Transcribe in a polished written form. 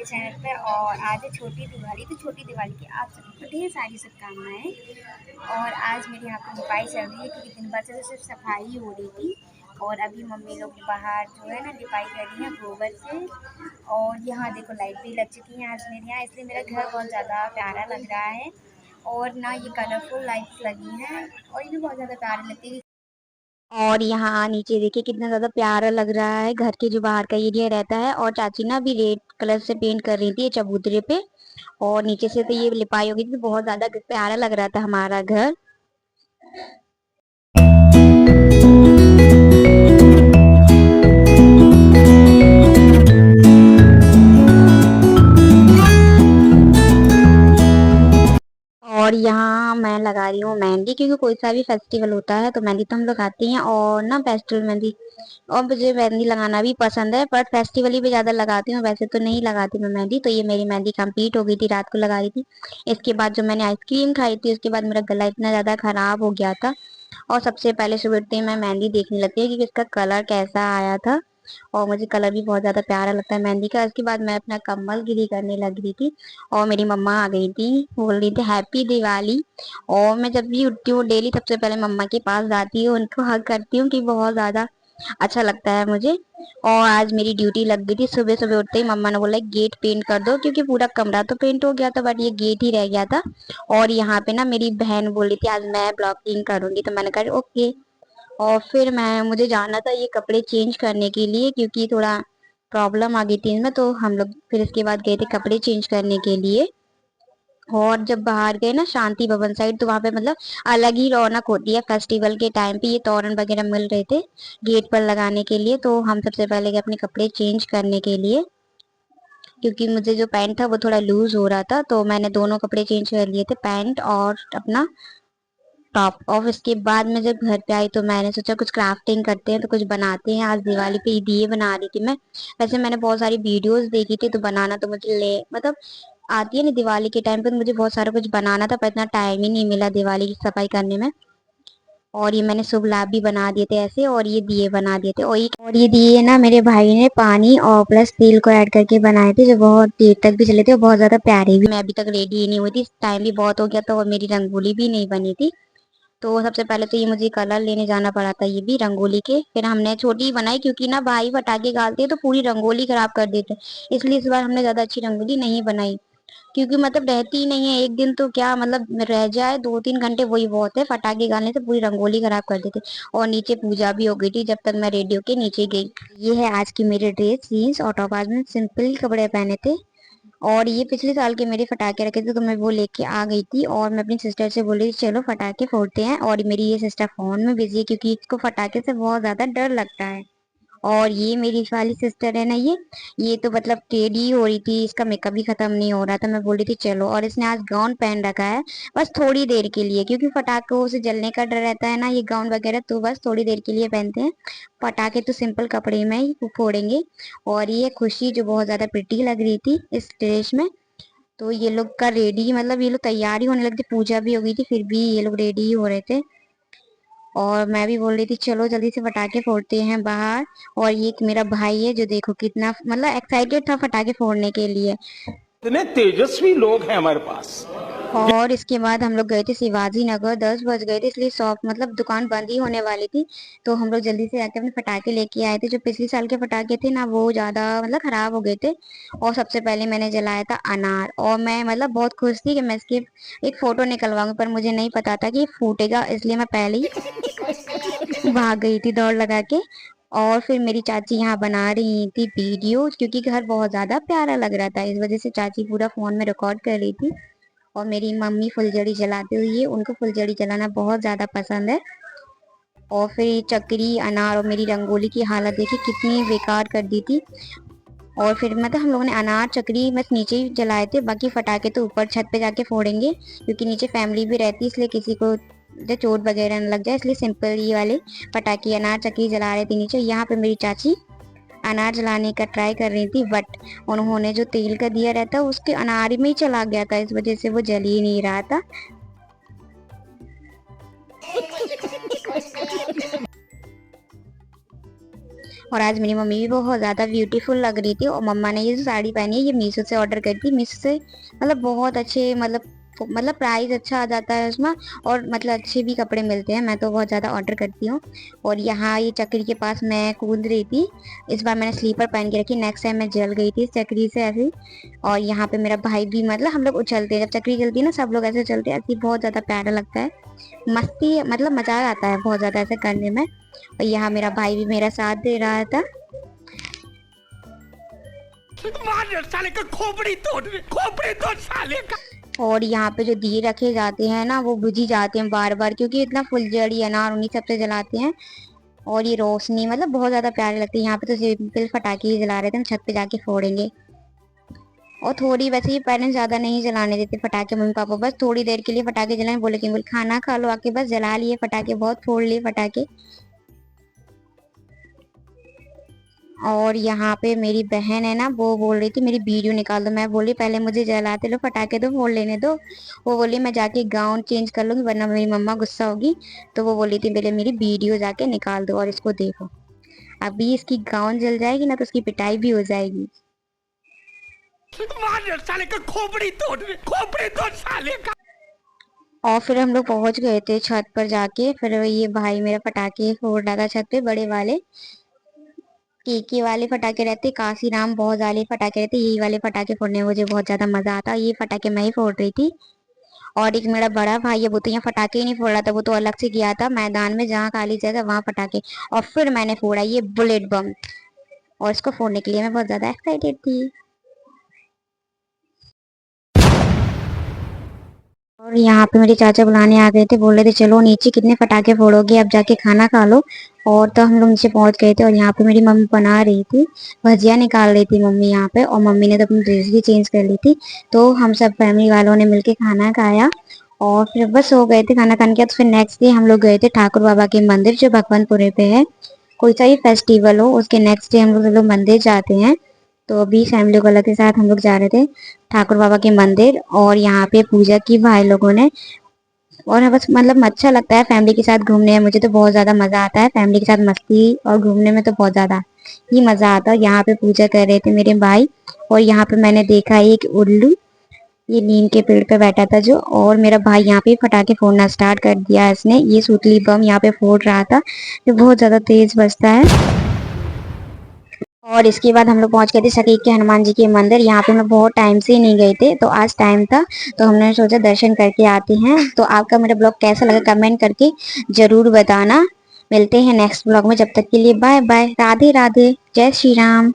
मेरे चैनल पे। और आज है छोटी दिवाली, तो छोटी दिवाली की आप सभी को ढेर सारी शुभकामनाएं। और आज मेरे यहाँ पे लिपाई चल रही है क्योंकि दिन भर से सिर्फ सफाई हो रही थी। और अभी मम्मी लोग बाहर जो है ना लिपाई कर रही हैं गोबर से। और यहाँ देखो लाइट भी लग चुकी है आज मेरे यहाँ, इसलिए मेरा घर बहुत ज़्यादा प्यारा लग रहा है। और ना ये कलरफुल लाइट्स लगी हैं और ये भी बहुत ज़्यादा प्यारी लगती है। और यहाँ नीचे देखिए कितना ज्यादा प्यारा लग रहा है, घर के जो बाहर का एरिया रहता है। और चाची ना भी रेड कलर से पेंट कर रही थी ये चबूतरे पे। और नीचे से तो ये लिपाई हो गई थी, बहुत ज्यादा प्यारा लग रहा था हमारा घर। और यहाँ मैं लगा रही हूँ मेहंदी, क्योंकि कोई सा भी फेस्टिवल होता है तो मेहंदी तो हम लोग आती हैं। और ना फेस्टिवल मेहंदी, और मुझे मेहंदी लगाना भी पसंद है, पर फेस्टिवल ही पे ज्यादा लगाती हूँ, वैसे तो नहीं लगाती मैं मेहंदी। तो ये मेरी मेहंदी कंप्लीट हो गई थी, रात को लगा रही थी। इसके बाद जो मैंने आइसक्रीम खाई थी उसके बाद मेरा गला इतना ज्यादा खराब हो गया था। और सबसे पहले सुबह उठते ही मैं मेहंदी देखने लगती है कि इसका कलर कैसा आया था। और मुझे कलर भी बहुत ज्यादा प्यारा लगता है मेहंदी का। उसके बाद मैं अपना कम्बल गिरी करने लग रही थी और मेरी मम्मा आ गई थी, बोल रही थी हैप्पी दिवाली। और मैं जब भी उठती हूँ डेली सबसे पहले मम्मा के पास जाती हूँ, उनको हग करती हूँ कि बहुत ज्यादा अच्छा लगता है मुझे। और आज मेरी ड्यूटी लग गई थी, सुबह सुबह उठते ही मम्मा ने बोला गेट पेंट कर दो, क्योंकि पूरा कमरा तो पेंट हो गया था बट ये गेट ही रह गया था। और यहाँ पे ना मेरी बहन बोल रही थी आज मैं ब्लॉगिंग करूंगी, तो मैंने कहा ओके। और फिर मैं मुझे जाना था ये कपड़े चेंज करने के लिए, क्योंकि थोड़ा प्रॉब्लम आ गई थी इनमें। तो हम लोग फिर इसके बाद गए थे कपड़े चेंज करने के लिए। और जब बाहर गए ना शांति भवन साइड, तो वहां पे मतलब अलग ही रौनक होती है फेस्टिवल के टाइम पे। ये तोरण वगैरह मिल रहे थे गेट पर लगाने के लिए, तो हम सबसे पहले गए अपने कपड़े चेंज करने के लिए, क्योंकि मुझे जो पैंट था वो थोड़ा लूज हो रहा था। तो मैंने दोनों कपड़े चेंज कर लिए थे, पैंट और अपना टॉप। और इसके बाद मैं जब घर पे आई तो मैंने सोचा कुछ क्राफ्टिंग करते हैं, तो कुछ बनाते हैं। आज दिवाली पे दिए बना रही थी मैं। वैसे मैंने बहुत सारी वीडियोस देखी थी, तो बनाना तो मुझे ले मतलब आती है ना दिवाली के टाइम पे, तो मुझे बहुत सारा कुछ बनाना था, पर इतना टाइम ही नहीं मिला दिवाली की सफाई करने में। और ये मैंने शुभ लाभ भी बना दिए थे ऐसे, और ये दिए बना दिए थे। और ये दिए ना मेरे भाई ने पानी और प्लस तेल को ऐड करके बनाए थे, जो बहुत देर तक भी चले थे और बहुत ज्यादा प्यारे भी। मैं अभी तक रेडी ही नहीं हुई थी, टाइम भी बहुत हो गया था और मेरी रंगोली भी नहीं बनी थी। तो सबसे पहले तो ये मुझे कलर लेने जाना पड़ा था, ये भी रंगोली के। फिर हमने छोटी ही बनाई, क्योंकि ना भाई पटाखे डालते हैं तो पूरी रंगोली खराब कर देते हैं, इसलिए इस बार हमने ज्यादा अच्छी रंगोली नहीं बनाई। क्योंकि मतलब रहती ही नहीं है, एक दिन तो क्या मतलब रह जाए, 2-3 घंटे वही बहुत है, पटाखे डालने से पूरी रंगोली खराब कर देते। और नीचे पूजा भी हो गई थी जब तक मैं रेडी होके नीचे गई। ये है आज की मेरी ड्रेस, जीन्स और टॉप। आज मैंने सिंपल कपड़े पहने थे। और ये पिछले साल के मेरे पटाखे रखे थे, तो मैं वो लेके आ गई थी। और मैं अपनी सिस्टर से बोली चलो पटाखे फोड़ते हैं। और मेरी ये सिस्टर फोन में बिजी है, क्योंकि इसको पटाखे से बहुत ज्यादा डर लगता है। और ये मेरी वाली सिस्टर है ना, ये तो मतलब टेढ़ी हो रही थी, इसका मेकअप भी खत्म नहीं हो रहा था। मैं बोल रही थी चलो। और इसने आज गाउन पहन रखा है, बस थोड़ी देर के लिए, क्योंकि पटाखों से जलने का डर रहता है ना, ये गाउन वगैरह तो बस थोड़ी देर के लिए पहनते हैं। पटाखे तो सिंपल कपड़े में ही फोड़ेंगे। और ये खुशी जो बहुत ज्यादा प्रिटी लग रही थी इस ड्रेस में। तो ये लोग का रेडी मतलब ये लोग तैयारी होने लगी थी, पूजा भी हो गई थी, फिर भी ये लोग रेडी ही हो रहे थे। और मैं भी बोल रही थी चलो जल्दी से पटाखे फोड़ते हैं बाहर। और ये एक मेरा भाई है जो देखो कितना मतलब एक्साइटेड था पटाखे फोड़ने के लिए। इतने तेजस्वी लोग हैं हमारे पास। और इसके बाद हम लोग गए थे शिवाजी नगर, 10 बज गए थे, इसलिए शॉप मतलब दुकान बंद ही होने वाली थी। तो हम लोग जल्दी से आके अपने पटाखे लेके आए थे। जो पिछले साल के पटाखे थे ना वो ज्यादा मतलब खराब हो गए थे। और सबसे पहले मैंने जलाया था अनार, और मैं मतलब बहुत खुश थी कि मैं इसकी एक फोटो निकलवाऊंगी, पर मुझे नहीं पता था कि ये फूटेगा, इसलिए मैं पहले ही भाग गई थी दौड़ लगा के। और फिर मेरी चाची यहाँ बना रही थी वीडियो, क्योंकि घर बहुत ज्यादा प्यारा लग रहा था, इस वजह से चाची पूरा फोन में रिकॉर्ड कर रही थी। और मेरी मम्मी फुलझड़ी जलाती हुई है, उनको फुलझड़ी जलाना बहुत ज्यादा पसंद है। और फिर चक्री अनार और मेरी रंगोली की हालत देखी कितनी बेकार कर दी थी। और फिर मतलब हम लोगों ने अनार चक्री बस नीचे ही जलाए थे, बाकी फटाके तो ऊपर छत पे जाके फोड़ेंगे, क्योंकि नीचे फैमिली भी रहती है, इसलिए किसी को जो चोट वगैरह न लग जाए, इसलिए सिंपल ये वाले पटाखे अनार चक्री जला रहे थे नीचे। यहाँ पे मेरी चाची अनार जलाने का ट्राई कर रही थी, बट उन्होंने जो तेल का दिया रहता उसके अनार में ही चला गया था, इस वजह से वो जल ही नहीं रहा था। और आज मेरी मम्मी भी बहुत ज़्यादा ब्यूटीफुल लग रही थी और मम्मा ने ये जो साड़ी पहनी है ये मीशो से ऑर्डर करी थी। मीशो से मतलब बहुत अच्छे मतलब प्राइस अच्छा आ जाता है उसमें और मतलब अच्छे भी कपड़े मिलते हैं। मैं तो बहुत ज़्यादा ऑर्डर करती हूँ। और यहाँ ये चक्री के पास मैं कूद रही थी। इस बार मैंने स्लीपर पहन के रखी, नेक्स्ट टाइम मैं जल गई थी इस चक्री से ऐसे ही। और यहाँ पे मेरा भाई भी मतलब हम लोग उछलते हैं जब चक्री चलती है ना, सब लोग ऐसे चलते हैं, ऐसे बहुत ज़्यादा प्यारा लगता है। मस्ती मतलब मजा आता है बहुत ज़्यादा ऐसे करने में। और यहाँ मेरा भाई भी मेरा साथ दे रहा था। मार साले का खोपड़ी तोड़ साले का। और यहाँ पे जो दिए रखे जाते हैं ना वो बुझी जाते हैं बार बार, क्योंकि इतना फुलझड़ी अनार उन्हीं सबसे जलाते हैं। और ये रोशनी मतलब बहुत ज्यादा प्यारे लगते हैं। यहाँ पे तो सिंपल पटाखे ही जला रहे थे, हम छत पे जाके फोड़ेंगे। और थोड़ी वैसे ही पेरेंट्स ज्यादा नहीं जलाने देते पटाखे, मम्मी पापा बस थोड़ी देर के लिए पटाखे जलाए, बोले कि बोल खाना खा लो आके, बस जला लिए पटाखे, बहुत फोड़ लिए पटाखे। और यहाँ पे मेरी बहन है ना वो बोल रही थी मेरी वीडियो निकाल दो। मैं बोली पहले मुझे जलाते लो पटाखे, तो फोड़ लेने दो। वो बोली मैं जाके गाउन चेंज कर लूंगी वरना मेरी मम्मा गुस्सा होगी। तो वो बोली थी पहले मेरी वीडियो जाके निकाल दो और इसको देखो। अभी इसकी गाउन जल जाएगी ना तो उसकी पिटाई भी हो जाएगी। मार साले का खोपड़ी तोड़ साले का। और फिर हम लोग पहुंच गए थे छत पर जाके। फिर ये भाई मेरा पटाखे फोड़ रहा था छत पे, बड़े वाले केके वाले पटाखे रहते, काशी राम बहुत वाले पटाखे रहते, यही वाले पटाखे फोड़ने में मुझे बहुत ज्यादा मजा आता। ये पटाखे मैं ही फोड़ रही थी। और एक मेरा बड़ा भाई है वो तो यहाँ पटाखे ही नहीं फोड़ रहा था, वो तो अलग से गया था मैदान में जहाँ खाली जगह वहां पटाखे। और फिर मैंने फोड़ा ये बुलेट बम। और इसको फोड़ने के लिए मैं बहुत ज्यादा एक्साइटेड थी। और यहाँ पे मेरे चाचा बुलाने आ गए थे, बोल रहे थे चलो नीचे कितने पटाखे फोड़ोगे अब जाके खाना खा लो। और तो हम लोग नीचे पहुंच गए थे। और यहाँ पे मेरी मम्मी बना रही थी, भजिया निकाल रही थी मम्मी यहाँ पे। और मम्मी ने तो अपनी ड्रेस भी चेंज कर ली थी। तो हम सब फैमिली वालों ने मिलके खाना खाया। और फिर बस हो गए थे खाना खाने के बाद। फिर नेक्स्ट डे हम लोग गए थे ठाकुर बाबा के मंदिर जो भगवानपुरे पे है। कोई सा भी फेस्टिवल हो उसके नेक्स्ट डे हम लोग सब लोग मंदिर जाते हैं। तो अभी फैमिली वालों के साथ हम लोग जा रहे थे ठाकुर बाबा के मंदिर। और यहाँ पे पूजा की भाई लोगों ने। और हाँ, बस मतलब अच्छा लगता है फैमिली के साथ घूमने में, मुझे तो बहुत ज्यादा मजा आता है फैमिली के साथ मस्ती और घूमने में तो बहुत ज्यादा ही मजा आता है। यहाँ पे पूजा कर रहे थे मेरे भाई। और यहाँ पे मैंने देखा एक उल्लू, ये नीम के पेड़ पे बैठा था जो। और मेरा भाई यहाँ पे पटाखे फोड़ना स्टार्ट कर दिया इसने, ये सूतली बम यहाँ पे फोड़ रहा था जो बहुत ज्यादा तेज बजता है। और इसके बाद हम लोग पहुंच गए थे सकीक के हनुमान जी के मंदिर। यहाँ पे मैं बहुत टाइम से ही नहीं गए थे तो आज टाइम था, तो हमने सोचा दर्शन करके आते हैं। तो आपका मेरा ब्लॉग कैसा लगा कमेंट करके जरूर बताना। मिलते हैं नेक्स्ट ब्लॉग में, जब तक के लिए बाय बाय, राधे राधे, जय श्री राम।